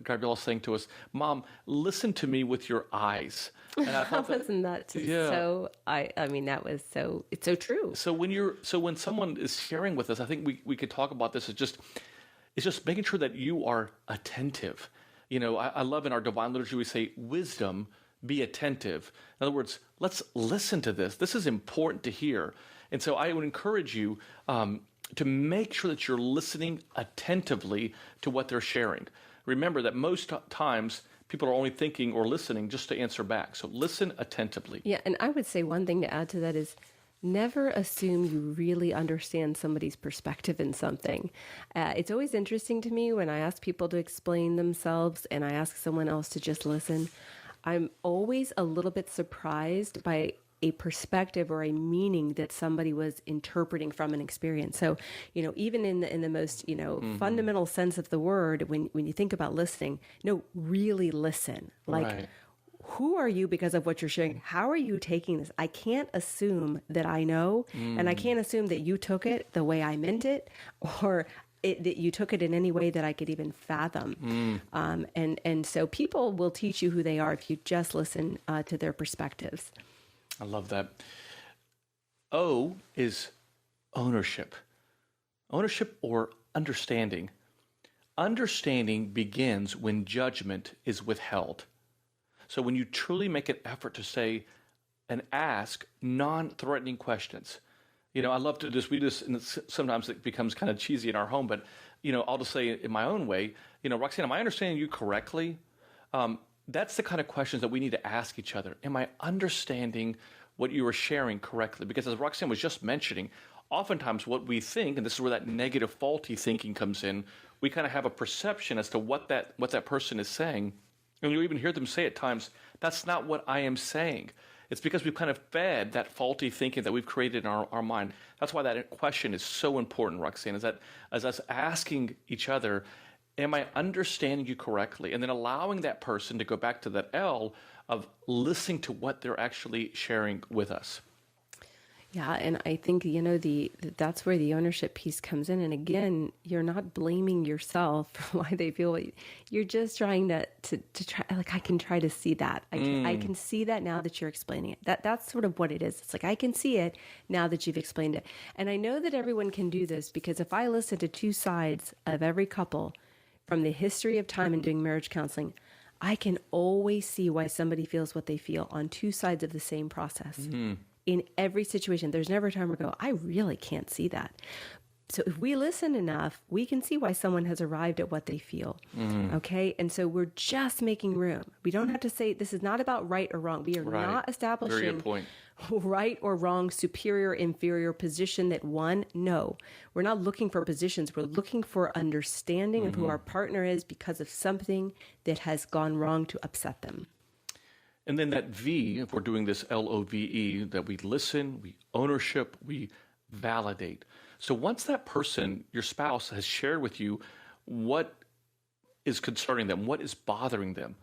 Gabrielle was saying to us, "Mom, listen to me with your eyes." And I thought Wasn't that so? I mean, that was so. It's so true. So when someone is sharing with us, I think we could talk about this. It's just making sure that you are attentive. I love in our divine liturgy we say, "Wisdom, be attentive." In other words, let's listen to this. This is important to hear. And so I would encourage you to make sure that you're listening attentively to what they're sharing. Remember that most times people are only thinking or listening just to answer back. So listen attentively. Yeah, and I would say one thing to add to that is never assume you really understand somebody's perspective in something. It's always interesting to me when I ask people to explain themselves and I ask someone else to just listen. I'm always a little bit surprised by a perspective or a meaning that somebody was interpreting from an experience. So, even in the most, fundamental sense of the word, when you think about listening, really listen. Like, Right. Who are you because of what you're sharing? How are you taking this? I can't assume that I know, and I can't assume that you took it the way I meant it, or that you took it in any way that I could even fathom. And so people will teach you who they are if you just listen to their perspectives. I love that. O is ownership. Ownership or understanding. Understanding begins when judgment is withheld. So when you truly make an effort to say and ask non-threatening questions. I love to we do this, and sometimes it becomes kind of cheesy in our home, but, I'll just say in my own way, "Roxanne, am I understanding you correctly?" That's the kind of questions that we need to ask each other. Am I understanding what you are sharing correctly? Because as Roxanne was just mentioning, oftentimes what we think, and this is where that negative faulty thinking comes in, we kind of have a perception as to what that person is saying. And you even hear them say at times, "That's not what I am saying." It's because we've kind of fed that faulty thinking that we've created in our mind. That's why that question is so important, Roxanne, is that as us asking each other, am I understanding you correctly? And then allowing that person to go back to that L of listening to what they're actually sharing with us. Yeah, and I think, that's where the ownership piece comes in. And again, you're not blaming yourself for why they feel it. You're just trying to try, like, I can try to see that. I can see that now that you're explaining it. That's sort of what it is. It's like, I can see it now that you've explained it. And I know that everyone can do this because if I listen to two sides of every couple from the history of time in doing marriage counseling, I can always see why somebody feels what they feel on two sides of the same process. In every situation, there's never a time where I go, I really can't see that. So if we listen enough, we can see why someone has arrived at what they feel. Okay. And so we're just making room. We don't have to say this is not about right or wrong. We are not establishing Very good point. right or wrong, superior, inferior position that one. No, we're not looking for positions. We're looking for understanding of who our partner is because of something that has gone wrong to upset them. And then that V, if we're doing this LOVE, that we listen, we ownership, we validate. So once that person, your spouse, has shared with you what is concerning them, what is bothering them,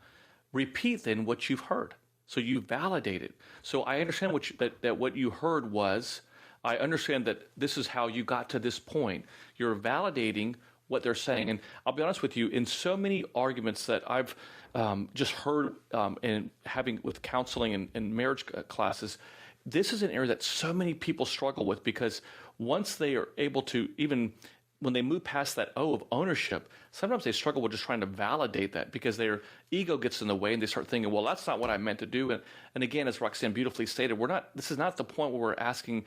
repeat then what you've heard. So you validate it. So I understand that what you heard was, I understand that this is how you got to this point. You're validating what they're saying. And I'll be honest with you, in so many arguments that I've just heard in having with counseling and marriage classes, this is an area that so many people struggle with because once they are able to, even when they move past that O of ownership, sometimes they struggle with just trying to validate that because their ego gets in the way and they start thinking, well, that's not what I meant to do. And again, as Roxanne beautifully stated, this is not the point where we're asking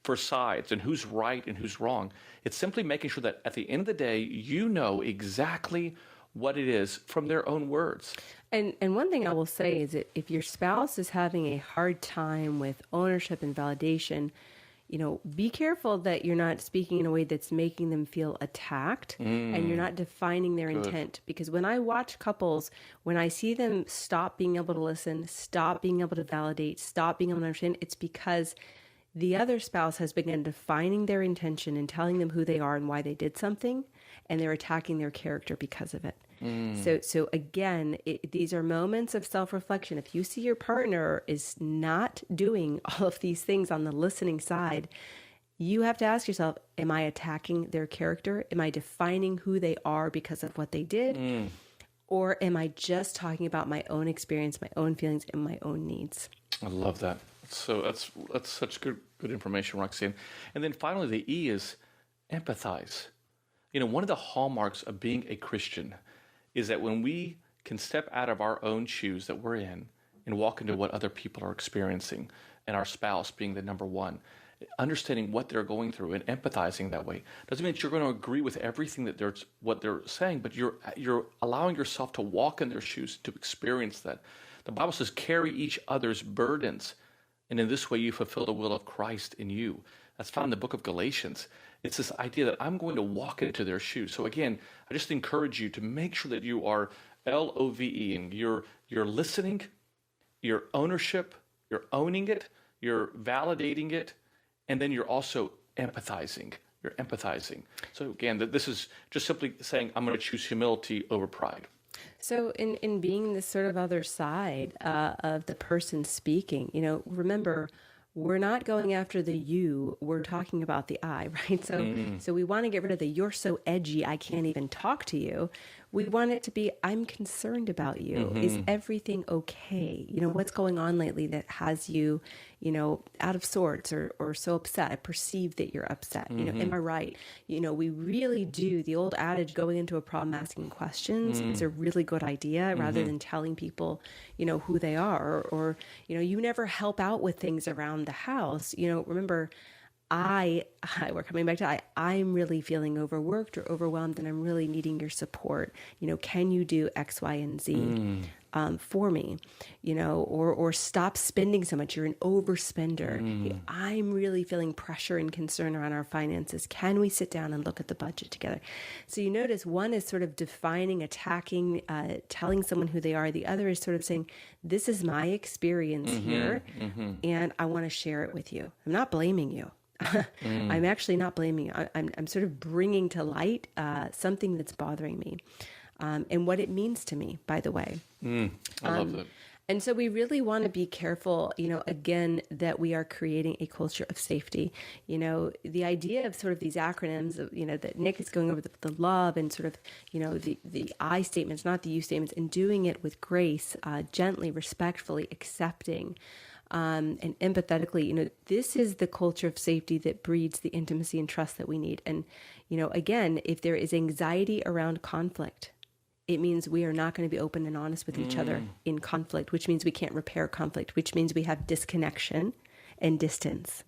for sides and who's right and who's wrong. It's simply making sure that at the end of the day, you know exactly what it is from their own words. And one thing I will say is that if your spouse is having a hard time with ownership and validation, be careful that you're not speaking in a way that's making them feel attacked and you're not defining their intent. Because when I watch couples, when I see them stop being able to listen, stop being able to validate, stop being able to understand, it's because the other spouse has begun defining their intention and telling them who they are and why they did something, and they're attacking their character because of it. So again, these are moments of self-reflection. If you see your partner is not doing all of these things on the listening side, you have to ask yourself, am I attacking their character? Am I defining who they are because of what they did? Or am I just talking about my own experience, my own feelings, and my own needs? I love that. So that's such good information, Roxanne. And then finally, the E is empathize. One of the hallmarks of being a Christian is that when we can step out of our own shoes that we're in and walk into what other people are experiencing, and our spouse being the number one, understanding what they're going through and empathizing that way doesn't mean that you're going to agree with everything that what they're saying, but you're allowing yourself to walk in their shoes to experience that. The Bible says, carry each other's burdens, and in this way you fulfill the will of Christ in you. That's found in the book of Galatians. It's this idea that I'm going to walk into their shoes. So again, I just encourage you to make sure that you are LOVEing. You're listening, your ownership, you're owning it, you're validating it, and then you're also empathizing. You're empathizing. So again, this is just simply saying, I'm going to choose humility over pride. So in being this sort of other side of the person speaking, remember, we're not going after the you, we're talking about the I, right? So we want to get rid of the you're so edgy, I can't even talk to you. We want it to be, I'm concerned about you. Is everything okay? What's going on lately that has you, out of sorts or so upset? I perceive that you're upset. Am I right? We really do. The old adage, going into a problem asking questions is a really good idea rather than telling people, who they are or you never help out with things around the house. Remember, we're coming back to I'm really feeling overworked or overwhelmed and I'm really needing your support. Can you do X, Y, and Z for me? Or stop spending so much. You're an overspender. I'm really feeling pressure and concern around our finances. Can we sit down and look at the budget together? So you notice one is sort of defining, attacking, telling someone who they are. The other is sort of saying, this is my experience here and I want to share it with you. I'm not blaming you. I'm actually not blaming you. I'm sort of bringing to light something that's bothering me and what it means to me, by the way. I love that. And so we really want to be careful, again, that we are creating a culture of safety. The idea of sort of these acronyms, that Nick is going over the love and sort of, the I statements, not the you statements, and doing it with grace, gently, respectfully, accepting, and empathetically, this is the culture of safety that breeds the intimacy and trust that we need. And, again, if there is anxiety around conflict, it means we are not going to be open and honest with each other in conflict, which means we can't repair conflict, which means we have disconnection and distance.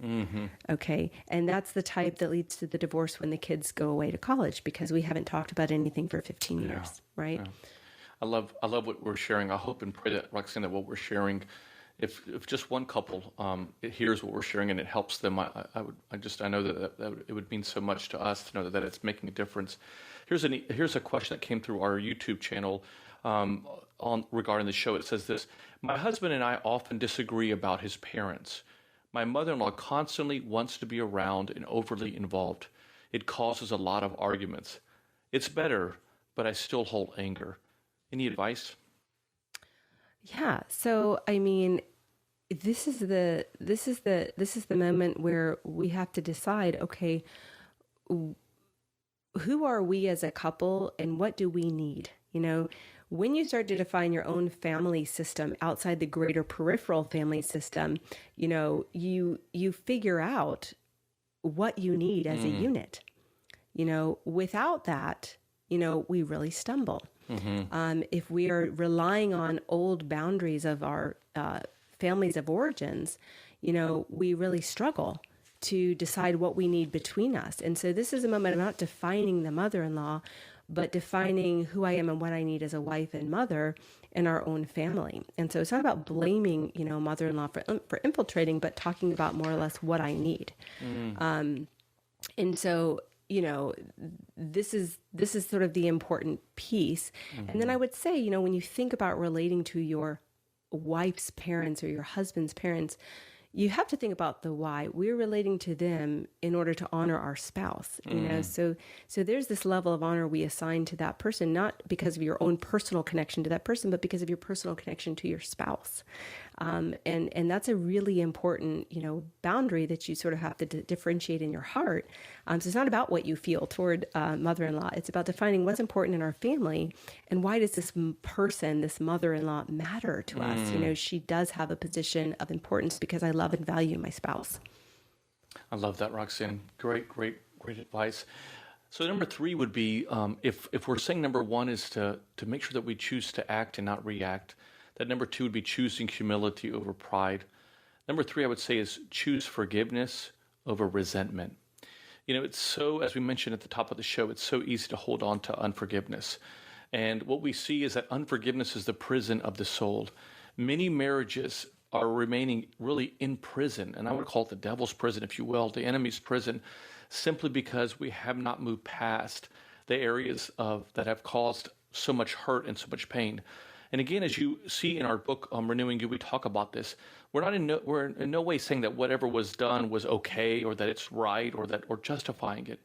Okay. And that's the type that leads to the divorce when the kids go away to college because we haven't talked about anything for 15 years. Right. Yeah. I love what we're sharing. I hope and pray that, Roxanne, that what we're sharing, if just one couple hears what we're sharing and it helps them, I know that it would mean so much to us to know that it's making a difference. Here's a question that came through our YouTube channel regarding the show. It says this: my husband and I often disagree about his parents. My mother-in-law constantly wants to be around and overly involved. It causes a lot of arguments. It's better, but I still hold anger. Any advice? Yeah. So, I mean, this is the moment where we have to decide, okay, who are we as a couple and what do we need? When you start to define your own family system outside the greater peripheral family system, you figure out what you need as a unit. Without that, we really stumble. If we are relying on old boundaries of our families of origins, we really struggle to decide what we need between us. And so this is a moment of not defining the mother-in-law, but defining who I am and what I need as a wife and mother, in our own family. And so it's not about blaming, mother-in-law for infiltrating, but talking about more or less what I need. And so, this is sort of the important piece. And then I would say, when you think about relating to your wife's parents or your husband's parents, you have to think about the why. We're relating to them in order to honor our spouse, So there's this level of honor we assign to that person, not because of your own personal connection to that person, but because of your personal connection to your spouse. And that's a really important, boundary that you sort of have to differentiate in your heart. So it's not about what you feel toward mother-in-law. It's about defining what's important in our family and why does this person, this mother-in-law, matter to us. She does have a position of importance because I love and value my spouse. I love that, Roxanne. Great advice. So number 3 would be, if we're saying number 1 is to make sure that we choose to act and not react, that number 2 would be choosing humility over pride. Number 3, I would say, is choose forgiveness over resentment. It's so, as we mentioned at the top of the show, it's so easy to hold on to unforgiveness. And what we see is that unforgiveness is the prison of the soul. Many marriages are remaining really in prison, and I would call it the devil's prison, if you will, the enemy's prison, simply because we have not moved past the areas that have caused so much hurt and so much pain. And again, as you see in our book, Renewing You, we talk about this. We're in no way saying that whatever was done was okay, or that it's right, or justifying it.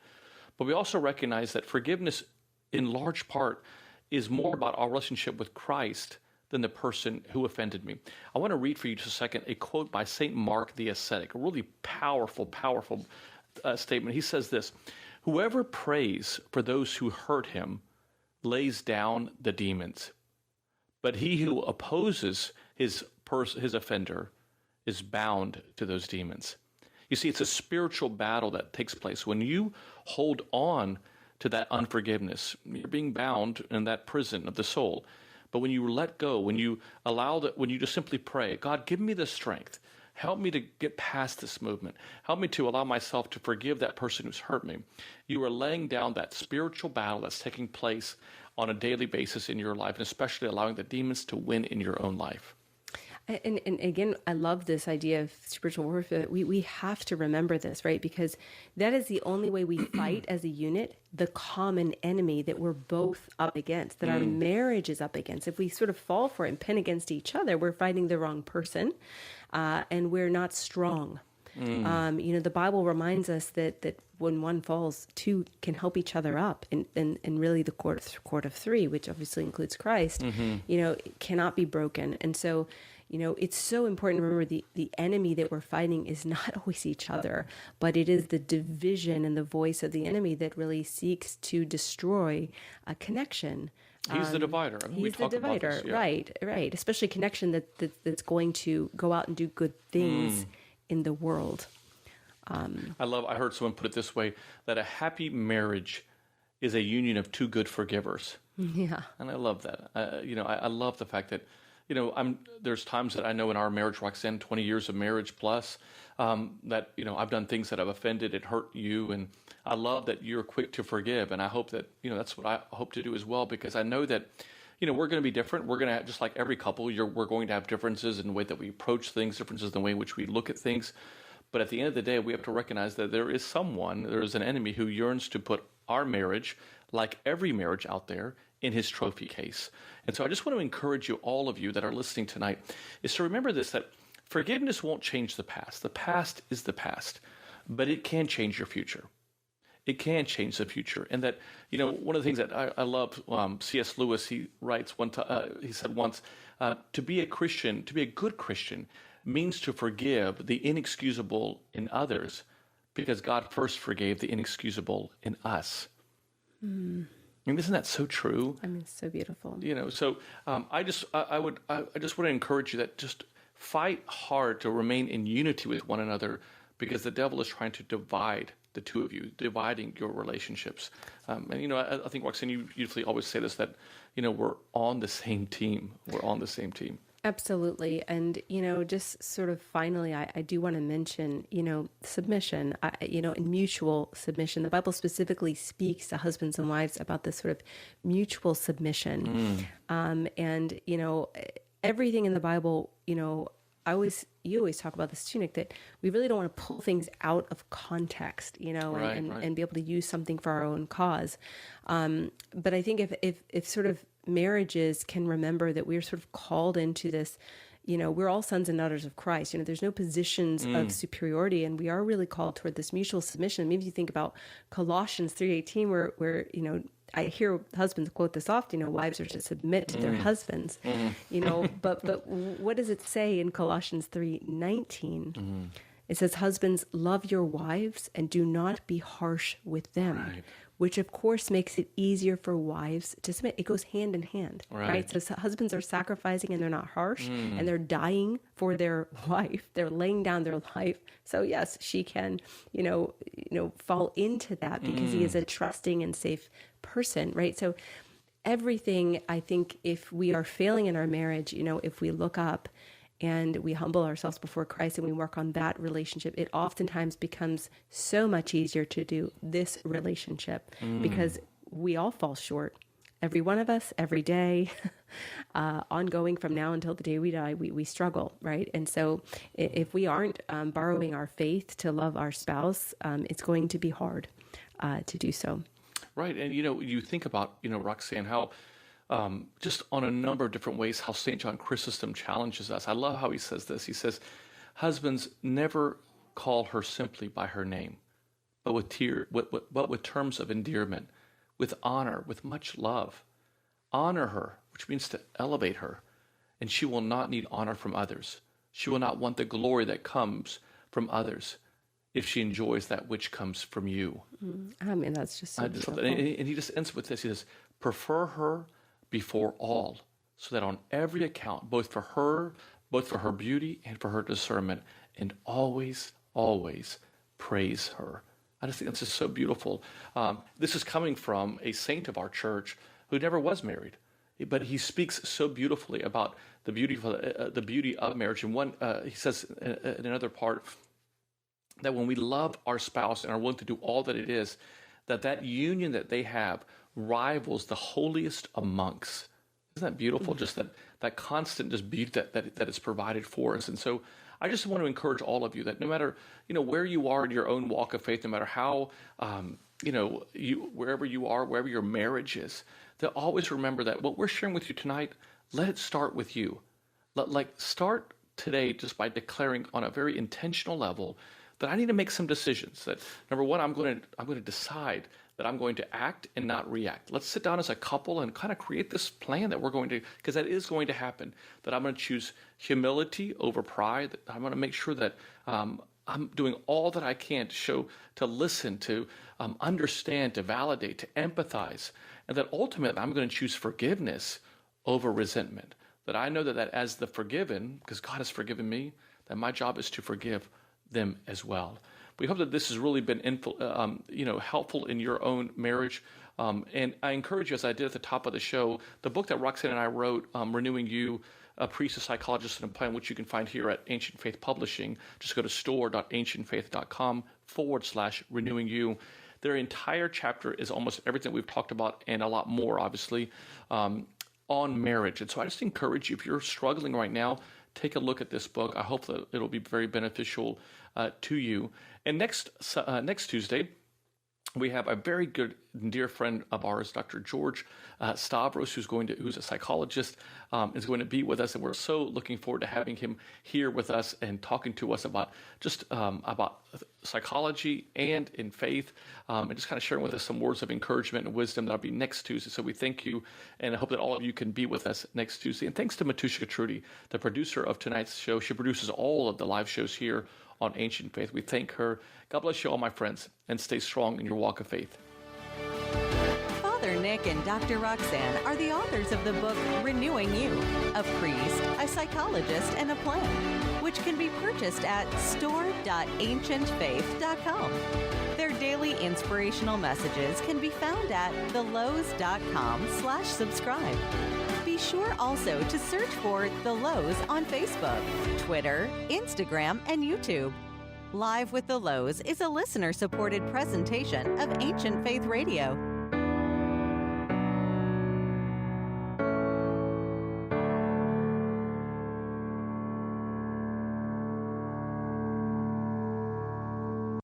But we also recognize that forgiveness, in large part, is more about our relationship with Christ than the person who offended me. I want to read for you just a second a quote by St. Mark the Ascetic, a really powerful statement. He says this: "Whoever prays for those who hurt him lays down the demons. But he who opposes his offender is bound to those demons." You see, it's a spiritual battle that takes place. When you hold on to that unforgiveness, you're being bound in that prison of the soul. But when you let go, when you just simply pray, God, give me the strength. Help me to get past this movement. Help me to allow myself to forgive that person who's hurt me. You are laying down that spiritual battle that's taking place on a daily basis in your life, and especially allowing the demons to win in your own life. And again, I love this idea of spiritual warfare. We have to remember this, right? Because that is the only way we fight as a unit, the common enemy that we're both up against, that our marriage is up against. If we sort of fall for it and pin against each other, we're fighting the wrong person, and we're not strong. The Bible reminds us that when one falls, two can help each other up, and really the cord of three, which obviously includes Christ, it cannot be broken. And so, it's so important to remember the enemy that we're fighting is not always each other, but it is the division and the voice of the enemy that really seeks to destroy a connection. He's the divider. He's the divider, right. Especially connection that's going to go out and do good things in the world. I heard someone put it this way, that a happy marriage is a union of two good forgivers. Yeah. And I love that. I love the fact that, there's times that I know in our marriage, Roxanne, 20 years of marriage plus, that, I've done things that have offended and hurt you. And I love that you're quick to forgive. And I hope that, that's what I hope to do as well, because I know that, we're going to be different. We're going to have, just like every couple, we're going to have differences in the way that we approach things, differences in the way in which we look at things. But at the end of the day, we have to recognize that there is an enemy who yearns to put our marriage, like every marriage out there, in his trophy case. And so I just want to encourage you, all of you that are listening tonight, is to remember this, that forgiveness won't change the past. The past is the past, but it can change your future. It can change the future. And that, one of the things that I love, C.S. Lewis, he said once, to be a Christian, to be a good Christian, means to forgive the inexcusable in others, because God first forgave the inexcusable in us. I mean, isn't that so true? I mean, it's so beautiful. So I just want to encourage you that just fight hard to remain in unity with one another, because the devil is trying to divide the two of you, dividing your relationships. And I think, Roxanne, you usually always say this, that we're on the same team. We're on the same team. Absolutely. And, just sort of finally, I do want to mention, submission, and mutual submission. The Bible specifically speaks to husbands and wives about this sort of mutual submission. And, everything in the Bible, you always talk about this, too, Nick, that we really don't want to pull things out of context, and be able to use something for our own cause. But I think if sort of marriages can remember that we're sort of called into this, we're all sons and daughters of Christ. There's no positions of superiority, and we are really called toward this mutual submission. Maybe you think about Colossians 3:18, where I hear husbands quote this often, wives are to submit to their husbands, but what does it say in Colossians 3:19? It says, husbands, love your wives and do not be harsh with them, which of course makes it easier for wives to submit. It goes hand in hand, right? So husbands are sacrificing and they're not harsh, and they're dying for their wife. They're laying down their life. So yes, she can, fall into that because he is a trusting and safe person, right? So everything, I think, if we are failing in our marriage, if we look up and we humble ourselves before Christ and we work on that relationship, it oftentimes becomes so much easier to do this relationship because we all fall short. Every one of us, every day, ongoing from now until the day we die, we struggle, right? And so if we aren't borrowing our faith to love our spouse, it's going to be hard to do so. Right. And, you think about, Roxanne, how just on a number of different ways, how St. John Chrysostom challenges us. I love how he says this. He says, husbands, never call her simply by her name, but with terms of endearment, with honor, with much love. Honor her, which means to elevate her, and she will not need honor from others. She will not want the glory that comes from others if she enjoys that which comes from you. I mean, that's just so beautiful. And he just ends with this. He says, prefer her before all, so that on every account, both for her beauty and for her discernment, and always, always praise her. I just think that's just so beautiful. This is coming from a saint of our church who never was married, but he speaks so beautifully about the beauty of marriage. And he says in another part that when we love our spouse and are willing to do all that it is, that union that they have rivals the holiest of monks. Isn't that beautiful? Just that constant just beauty that is provided for us. And so I just want to encourage all of you that no matter, where you are in your own walk of faith, no matter how, wherever you are, wherever your marriage is, that always remember that what we're sharing with you tonight, let it start with you. Start today just by declaring on a very intentional level that I need to make some decisions. That number one, I'm going to decide that I'm going to act and not react. Let's sit down as a couple and kind of create this plan that we're going to, because that is going to happen, that I'm going to choose humility over pride. That I'm going to make sure that I'm doing all that I can to listen, to understand, to validate, to empathize, and that ultimately I'm going to choose forgiveness over resentment. That I know that as the forgiven, because God has forgiven me, that my job is to forgive them as well. We hope that this has really been helpful in your own marriage. And I encourage you, as I did at the top of the show, the book that Roxanne and I wrote, Renewing You, A Priest, a Psychologist, and a Plan, which you can find here at Ancient Faith Publishing. Just go to store.ancientfaith.com/renewing you. Their entire chapter is almost everything we've talked about and a lot more, obviously, on marriage. And so I just encourage you, if you're struggling right now, take a look at this book. I hope that it'll be very beneficial to you. And next Tuesday, we have a very good and dear friend of ours, Dr. George Stavros, who's a psychologist, is going to be with us, and we're so looking forward to having him here with us and talking to us about psychology and in faith, and just kind of sharing with us some words of encouragement and wisdom. That'll be next Tuesday. So we thank you, and I hope that all of you can be with us next Tuesday. And thanks to Matushka Trudy, the producer of tonight's show. She produces all of the live shows here on Ancient Faith. We thank her. God bless you all, my friends, and stay strong in your walk of faith. Father Nick and Dr. Roxanne are the authors of the book Renewing You, A Priest, a Psychologist, and a Plan, which can be purchased at store.ancientfaith.com. Their daily inspirational messages can be found at thelouhs.com/subscribe. Be sure also to search for The Louhs on Facebook, Twitter, Instagram, and YouTube. Live with the Louhs is a listener-supported presentation of Ancient Faith Radio.